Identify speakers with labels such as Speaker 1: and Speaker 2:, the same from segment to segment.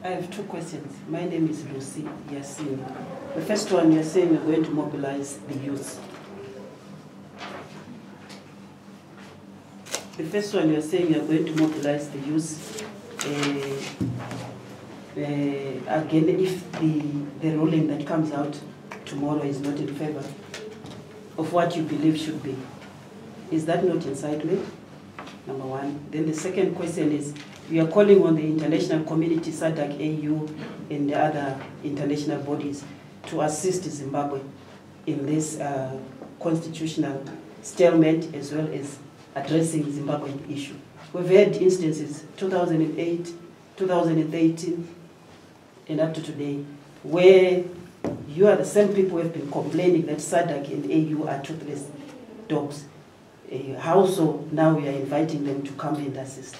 Speaker 1: I have two questions. My name is Lucy Yasin. The first one, you're saying you're going to mobilize the youth. The first one, you're saying you're going to mobilize the youth. Again, if the ruling that comes out tomorrow is not in favor of what you believe should be, is that not incitement? Number one. Then the second question is, you are calling on the international community, SADC, AU, and the other international bodies to assist Zimbabwe in this constitutional stalemate as well as addressing the Zimbabwean issue. We've had instances, 2008, 2018, and up to today, where you are the same people who have been complaining that SADC and AU are toothless dogs. How so now we are inviting them to come and assist?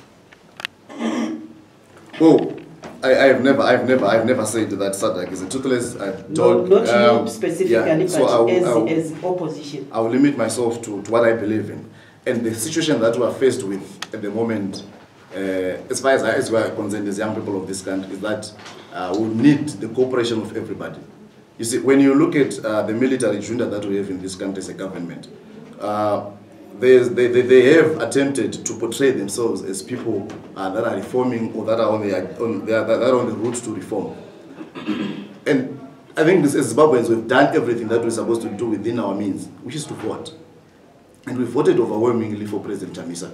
Speaker 2: Well, I've never said that SADC is a toothless dog.
Speaker 1: No, not you specifically,
Speaker 2: yeah, so
Speaker 1: but as opposition.
Speaker 2: I will limit myself to what I believe in. And the situation that we are faced with at the moment, as far as we are concerned as young people of this country, is that we need the cooperation of everybody. You see, when you look at the military junta that we have in this country as a government, they have attempted to portray themselves as people that are reforming or that are on the route to reform. And I think as Zimbabweans, we've done everything that we're supposed to do within our means, which is to vote. And we voted overwhelmingly for President Chamisa.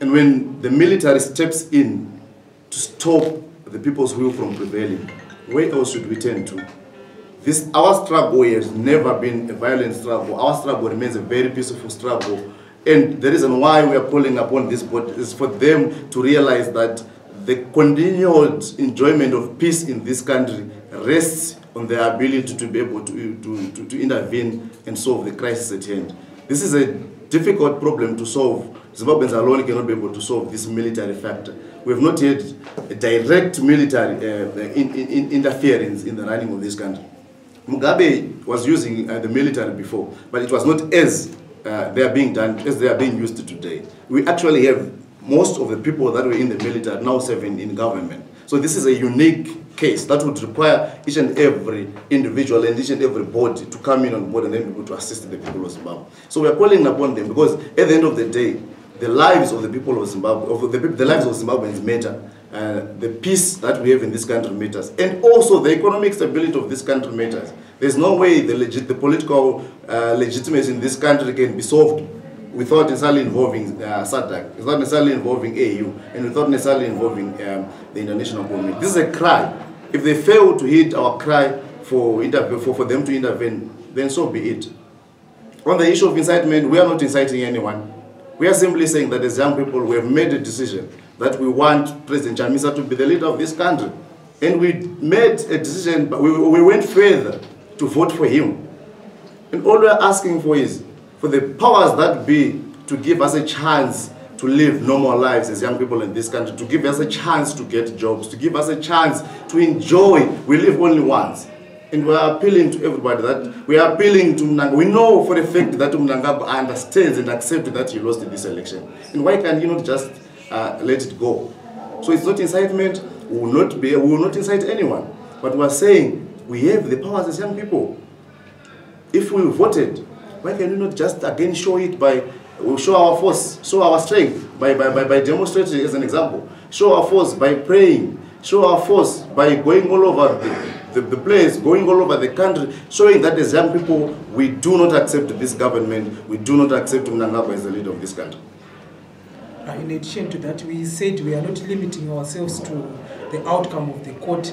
Speaker 2: And when the military steps in to stop the people's will from prevailing, where else should we turn to? Our struggle has never been a violent struggle. Our struggle remains a very peaceful struggle. And the reason why we are calling upon this board is for them to realize that the continued enjoyment of peace in this country rests on their ability to be able to intervene and solve the crisis at hand. This is a difficult problem to solve. Zimbabweans alone cannot be able to solve this military factor. We have not had a direct military interference in the running of this country. Mugabe was using the military before, but it was not as they are being used today. We actually have most of the people that were in the military now serving in government. So this is a unique case that would require each and every individual and each and every body to come in on board and then be able to assist the people of Zimbabwe. So we are calling upon them because at the end of the day, the lives of the people of Zimbabwe, the lives of Zimbabweans matter. The peace that we have in this country matters. And also the economic stability of this country matters. There's no way the political legitimacy in this country can be solved without necessarily involving SADC, without necessarily involving AU, and without necessarily involving the international community. This is a cry. If they fail to heed our cry for them to intervene, then so be it. On the issue of incitement, we are not inciting anyone. We are simply saying that as young people, we have made a decision that we want President Chamisa to be the leader of this country. And we made a decision, but we went further to vote for him. And all we are asking for is for the powers that be to give us a chance to live normal lives as young people in this country, to give us a chance to get jobs, to give us a chance to enjoy. We live only once. And we are appealing to everybody that we are appealing to Mnangagwa. We know for the fact that Mnangagwa understands and accepts that he lost in this election. And why can't you not just let it go? So it's not incitement. We will not incite anyone. But we are saying we have the powers as young people. If we voted, why can we not just again show it by show our force, show our strength by demonstrating as an example, show our force by praying, show our force by going all over the place, going all over the country, showing that as young people, we do not accept this government, we do not accept Mnangagwa as the leader of this country.
Speaker 3: In addition to that, we said we are not limiting ourselves to the outcome of the court.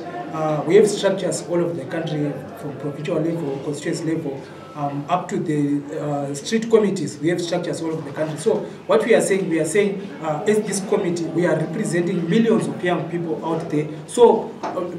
Speaker 3: We have structures all over the country, from provincial level, constituency level, up to the street committees. We have structures all over the country. So what we are saying as this committee, we are representing millions of young people out there. So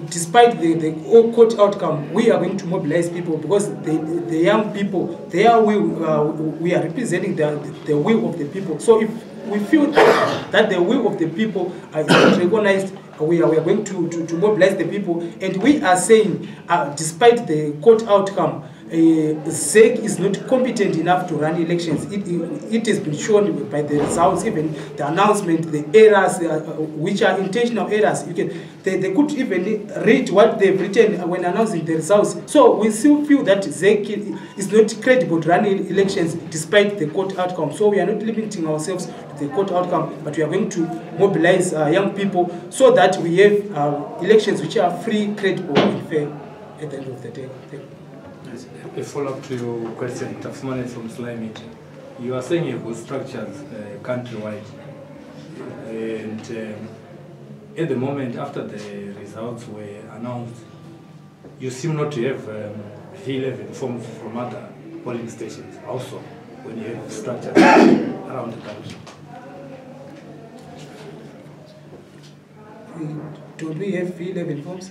Speaker 3: despite the court outcome, we are going to mobilize people because the young people, their will, we are representing the will of the people. So if we feel that the will of the people is not recognized, we are going to mobilize the people. And we are saying, despite the court outcome, ZEC is not competent enough to run elections. It has been shown by the results, even the announcement, the errors, which are intentional errors. They could even read what they've written when announcing the results. So we still feel that ZEC is not credible to run elections despite the court outcome. So we are not limiting ourselves to the court outcome, but we are going to mobilize young people so that we have elections which are free, credible, and fair at the end of the day.
Speaker 4: A follow-up to your question, Tafsmane from Slime. You are saying you have structures countrywide, and at the moment after the results were announced, you seem not to have V11 forms from other polling stations also when you have structures around the country.
Speaker 3: Don't we have V11 forms?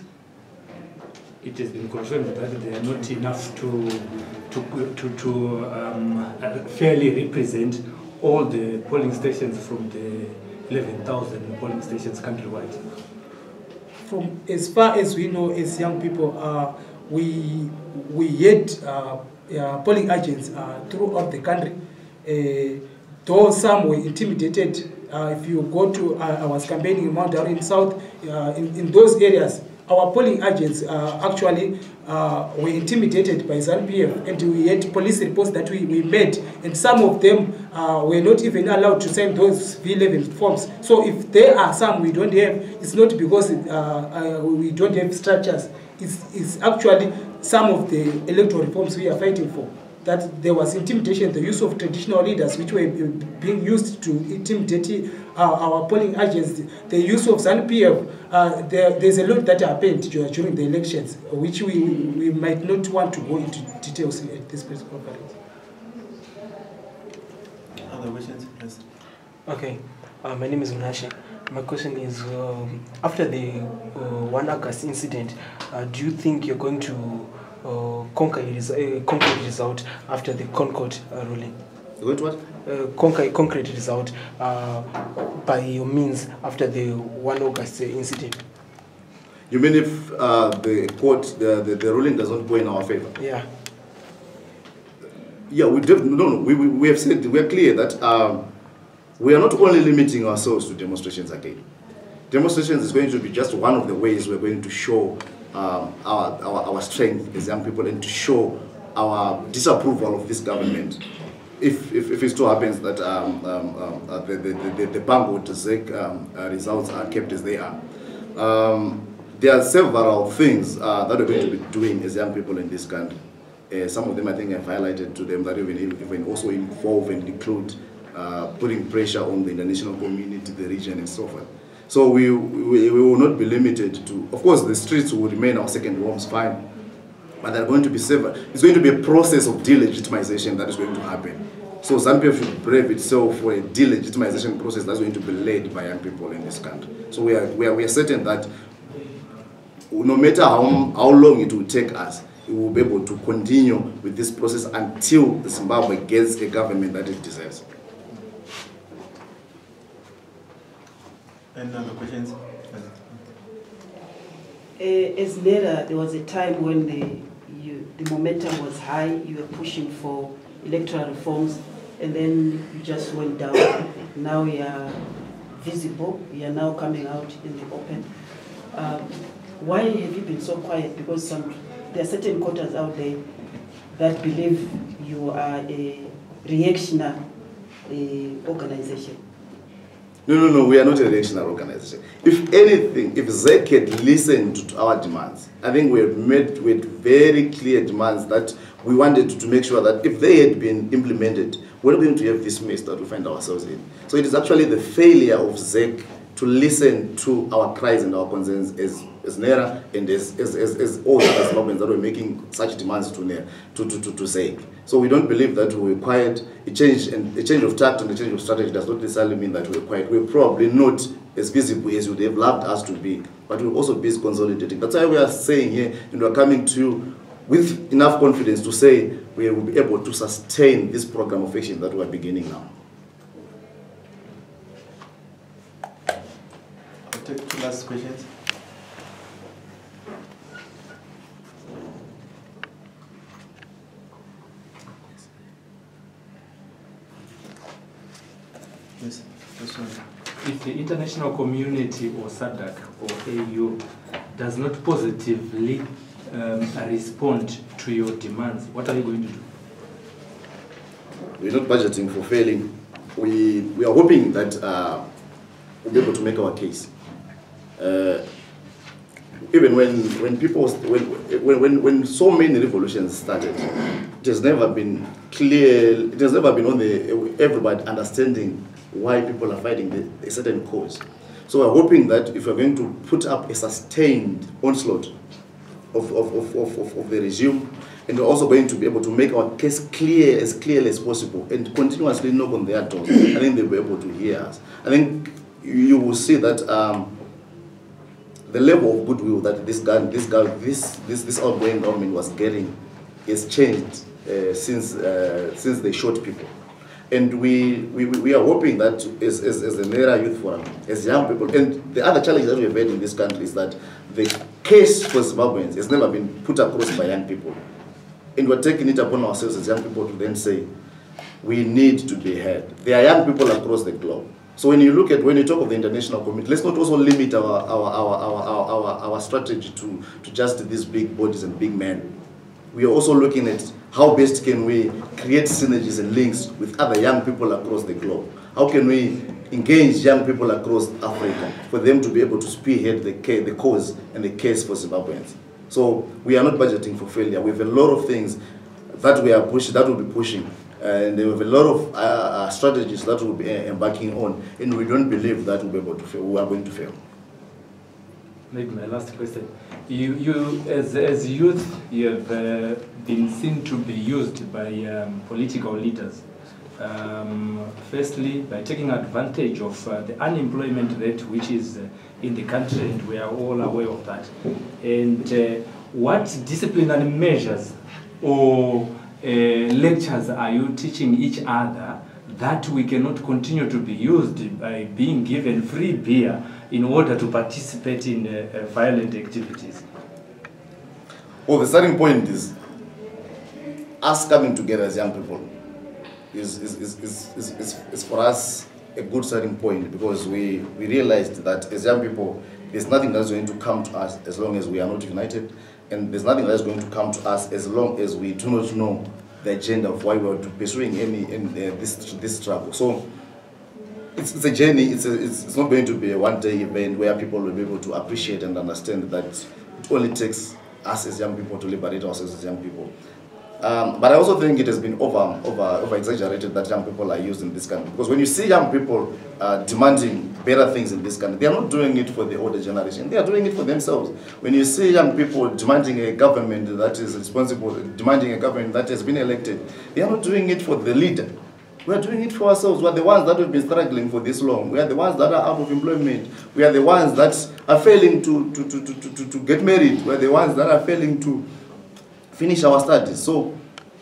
Speaker 4: It has been confirmed that they are not enough to fairly represent all the polling stations from the 11,000 polling stations countrywide.
Speaker 3: From as far as we know, as young people, we had polling agents throughout the country. Though some were intimidated, if you go to I was campaigning in Mount Darwin South, in those areas, our polling agents actually were intimidated by ZANU-PF, and we had police reports that we made, and some of them were not even allowed to sign those V11 forms. So if there are some we don't have, it's not because we don't have structures. It's actually some of the electoral reforms we are fighting for. That there was intimidation, the use of traditional leaders which were being used to intimidate our polling agents, the use of ZANU-PF. There's a lot that happened during the elections, which we might not want to go into details at this press conference.
Speaker 5: Other questions? Yes.
Speaker 6: Okay, my name is Munashe. My question is, after the 1 August incident, do you think you're going to conquer concrete result after the Concord ruling?
Speaker 2: You're going to what?
Speaker 6: Conquer concrete result by your means after the 1 August incident.
Speaker 2: You mean if the court, the ruling does not go in our favor?
Speaker 6: Yeah.
Speaker 2: Yeah, we have said, we are clear that we are not only limiting ourselves to demonstrations again. Demonstrations is going to be just one of the ways we're going to show our strength as young people and to show our disapproval of this government. If it still happens that the Bango ZEC results are kept as they are. There are several things that we're going to be doing as young people in this country. Some of them I think I've highlighted to them that even also involve and include putting pressure on the international community, the region and so forth. So we will not be limited to, of course the streets will remain our second homes, fine, but they're going to be several. It's going to be a process of delegitimization that is going to happen. So ZANU-PF should brave itself for a delegitimization process that's going to be led by young people in this country. So we are certain that no matter how long it will take us, we will be able to continue with this process until Zimbabwe gets a government that it deserves.
Speaker 5: Any other questions?
Speaker 1: As NERA, there was a time when the momentum was high, you were pushing for electoral reforms, and then you just went down. Now you are visible, you are now coming out in the open. Why have you been so quiet? Because there are certain quarters out there that believe you are a reactionary organization.
Speaker 2: No, we are not a reactionary organization. If anything, if ZEC had listened to our demands, I think we have met with very clear demands that we wanted to make sure that if they had been implemented, we're not going to have this mess that we find ourselves in. So it is actually the failure of ZEC to listen to our cries and our concerns as NERA and as all the other Zimbabweans that were making such demands to NERA, to ZEC. So we don't believe that we were quiet. A change of tact and a change of strategy does not necessarily mean that we're quiet. We're probably not as visible as you would have loved us to be, but we're also busy consolidating. That's why we are saying here, and we're coming to you with enough confidence to say we will be able to sustain this program of action that we're beginning now.
Speaker 5: I'll take 2 last questions. This one.
Speaker 4: If the international community or SADC or AU does not positively respond to your demands, what are you going to do?
Speaker 2: We're not budgeting for failing. We are hoping that we'll be able to make our case. Even when so many revolutions started, it has never been clear. It has never been on everybody understanding why people are fighting a certain cause. So we're hoping that if we're going to put up a sustained onslaught of the regime, and we're also going to be able to make our case clearly as possible and continuously knock on their doors, I think they'll be able to hear us. I think you will see that the level of goodwill that this outgoing government was getting has changed since they shot people. And we are hoping that as the NERA Youth Forum, as young people, and the other challenge that we've had in this country is that the case for Zimbabweans has never been put across by young people. And we're taking it upon ourselves as young people to then say, we need to be heard. There are young people across the globe. So when you talk of the international community, let's not also limit our strategy to just these big bodies and big men. We are also looking at how best can we create synergies and links with other young people across the globe. How can we engage young people across Africa for them to be able to spearhead the cause and the case for Zimbabweans? So we are not budgeting for failure. We have a lot of things that we are pushing, that we'll be pushing. And we have a lot of strategies that we'll be embarking on, and we don't believe that we'll be able to fail. We are going to fail.
Speaker 4: Maybe my last question. You as youth, you have been seen to be used by political leaders. Firstly, by taking advantage of the unemployment rate which is in the country, and we are all aware of that. And what disciplinary measures or lectures are you teaching each other that we cannot continue to be used by being given free beer in order to participate in violent activities?
Speaker 2: Well, the starting point is us coming together as young people is for us a good starting point, because we realized that as young people, there's nothing that's going to come to us as long as we are not united, and there's nothing that's going to come to us as long as we do not know the agenda of why we are pursuing this struggle. So it's a journey. It's not going to be a one-day event where people will be able to appreciate and understand that it only takes us as young people to liberate ourselves as young people. But I also think it has been over-exaggerated that young people are used in this country. Because when you see young people demanding better things in this country, they are not doing it for the older generation. They are doing it for themselves. When you see young people demanding a government that is responsible, demanding a government that has been elected, they are not doing it for the leader. We are doing it for ourselves. We are the ones that have been struggling for this long. We are the ones that are out of employment. We are the ones that are failing to get married. We are the ones that are failing to finish our studies. So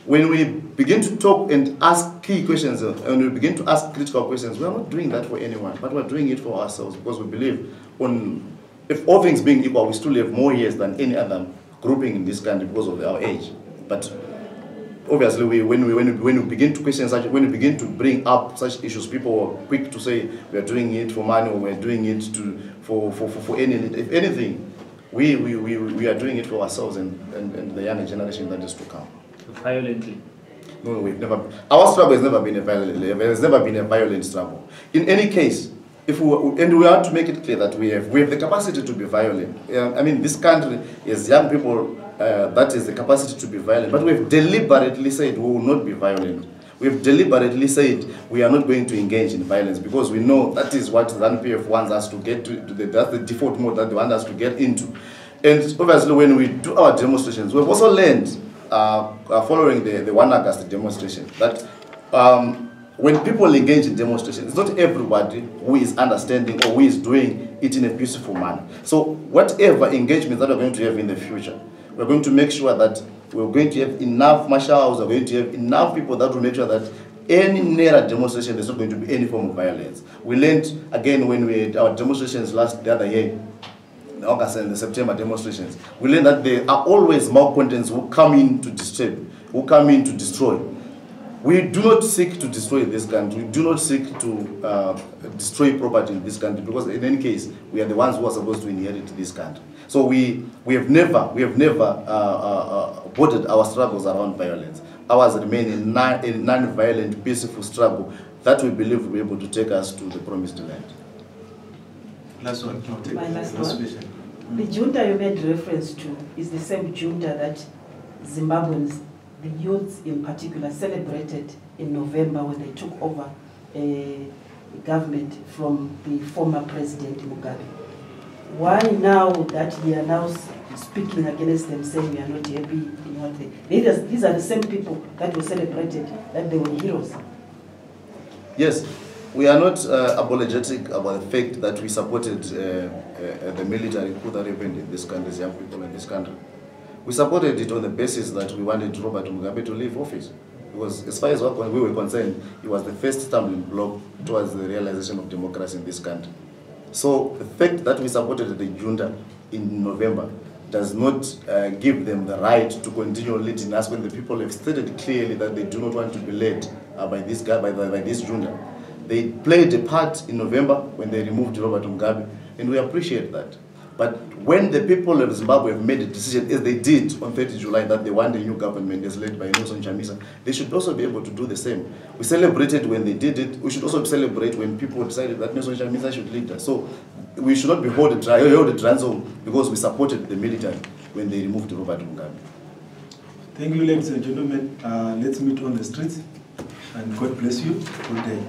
Speaker 2: when we begin to talk and ask key questions, and we begin to ask critical questions, we are not doing that for anyone, but we are doing it for ourselves, because we believe if all things being equal, we still have more years than any other grouping in this country because of our age. But obviously, when we begin to question when we begin to bring up such issues, people are quick to say we are doing it for money, or we are doing it for anything. If anything, we are doing it for ourselves and the younger generation that is to come.
Speaker 4: Violently?
Speaker 2: No, we've never. Our struggle has never been a violent struggle. In any case, we want to make it clear that we have the capacity to be violent. I mean, this country is young people that is the capacity to be violent, but we've deliberately said we will not be violent. We've deliberately said we are not going to engage in violence, because we know that is what the NPF wants us to get to. That's the default mode that they want us to get into. And obviously, when we do our demonstrations, we've also learned, following the 1 August demonstration, that when people engage in demonstrations, it's not everybody who is understanding or who is doing it in a peaceful manner. So whatever engagement that we're going to have in the future, we're going to make sure that we're going to have enough marshals, we're going to have enough people that will make sure that any NERA demonstration, there's not going to be any form of violence. We learned, again, when we had our demonstrations the other year, the August and the September demonstrations, we learned that there are always malcontents who come in to disturb, who come in to destroy. We do not seek to destroy this country. We do not seek to destroy property in this country, because in any case, we are the ones who are supposed to inherit this country. So we have never bordered our struggles around violence. Ours remain a non-violent, peaceful struggle that we believe will be able to take us to the promised land.
Speaker 5: Last one. I'll take
Speaker 1: My last one.
Speaker 5: question.
Speaker 1: The junta you made reference to is the same junta that Zimbabweans, the youths in particular, celebrated in November when they took over a government from the former President Mugabe. Why now that they are now speaking against them, saying we are not happy in what these are the same people that were celebrated, that they were heroes?
Speaker 2: Yes, we are not apologetic about the fact that we supported the military coup that happened in this country, young people in this country. We supported it on the basis that we wanted Robert Mugabe to leave office. Because as far as we were concerned, it was the first stumbling block towards the realization of democracy in this country. So the fact that we supported the junta in November does not give them the right to continue leading us when the people have stated clearly that they do not want to be led by this guy, by this junta. They played a part in November when they removed Robert Mugabe, and we appreciate that. But when the people of Zimbabwe have made a decision, as they did on 30 July, that they want a new government as led by Nelson Chamisa, they should also be able to do the same. We celebrated when they did it. We should also celebrate when people decided that Nelson Chamisa should lead us. So we should not be held at ransom because we supported the military when they removed Robert Mugabe.
Speaker 5: Thank you, ladies and gentlemen. Let's meet on the streets, and God bless you. Good day.